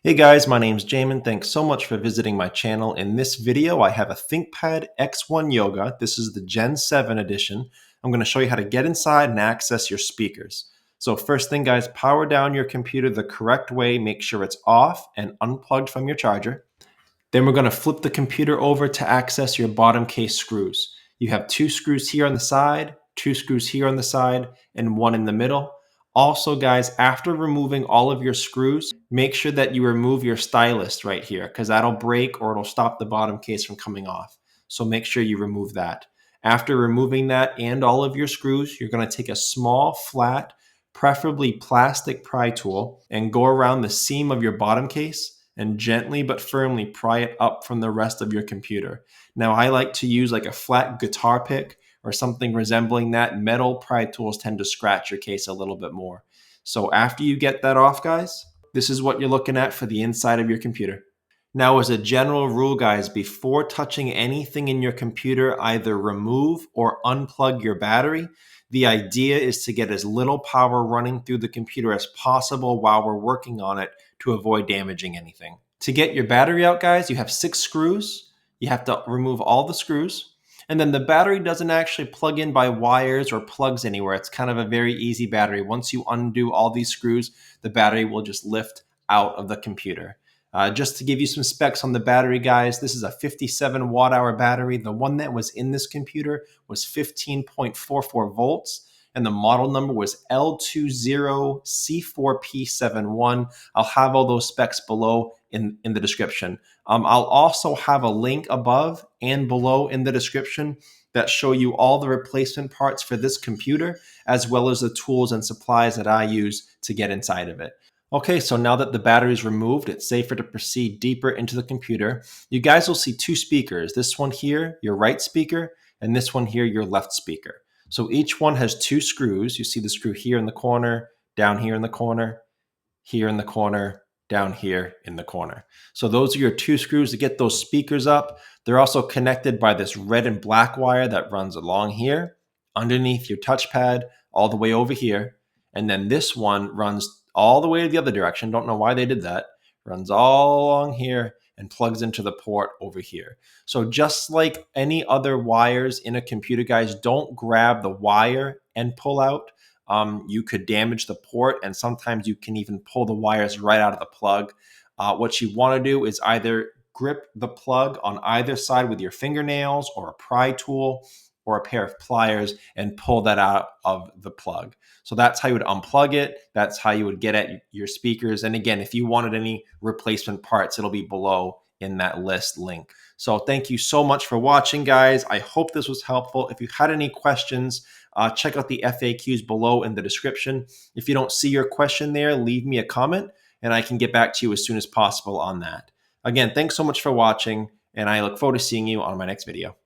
Hey guys, my name's Jamin. Thanks so much for visiting my channel. In this video, I have a Thinkpad X1 Yoga. This is the Gen 7 edition. I'm going to show you how to get inside and access your speakers. So first thing guys, power down your computer the correct way. Make sure it's off and unplugged from your charger. Then we're going to flip the computer over to access your bottom case screws. You have 2 screws here on the side, 2 screws here on the side, and 1 in the middle. Also, guys, after removing all of your screws, make sure that you remove your stylus right here because that'll break or it'll stop the bottom case from coming off. So make sure you remove that. After removing that and all of your screws, you're going to take a small, flat, preferably plastic pry tool and go around the seam of your bottom case and gently but firmly pry it up from the rest of your computer. Now, I like to use like a flat guitar pick or something resembling that. Metal pry tools tend to scratch your case a little bit more. So after you get that off, guys, this is what you're looking at for the inside of your computer. Now, as a general rule, guys, before touching anything in your computer, either remove or unplug your battery. The idea is to get as little power running through the computer as possible while we're working on it to avoid damaging anything. To get your battery out, guys, you have 6 screws. You have to remove all the screws. And then the battery doesn't actually plug in by wires or plugs anywhere. It's kind of a very easy battery. Once you undo all these screws, the battery will just lift out of the computer. Just to give you some specs on the battery, guys, this is a 57 watt hour battery. The one that was in this computer was 15.44 volts, and the model number was L20C4P71. I'll have all those specs below in the description. I'll also have a link above and below in the description that show you all the replacement parts for this computer, as well as the tools and supplies that I use to get inside of it. Okay, so now that the battery is removed, it's safer to proceed deeper into the computer. You guys will see 2 speakers. This one here, your right speaker, and this one here, your left speaker. So each one has 2 screws. You see the screw here in the corner, down here in the corner, here in the corner, down here in the corner. So those are your 2 screws to get those speakers up. They're also connected by this red and black wire that runs along here, underneath your touchpad, all the way over here. And then this one runs all the way to the other direction. Don't know why they did that. Runs all along here and plugs into the port over here. So just like any other wires in a computer, guys, don't grab the wire and pull out. You could damage the port, and sometimes you can even pull the wires right out of the plug. What you want to do is either grip the plug on either side with your fingernails or a pry tool or a pair of pliers and pull that out of the plug. So that's how you would unplug it. That's how you would get at your speakers. And again, if you wanted any replacement parts, it'll be below in that list link. So thank you so much for watching, guys. I hope this was helpful. If you had any questions, check out the FAQs below in the description. If you don't see your question there, leave me a comment and I can get back to you as soon as possible on that. Again, thanks so much for watching, and I look forward to seeing you on my next video.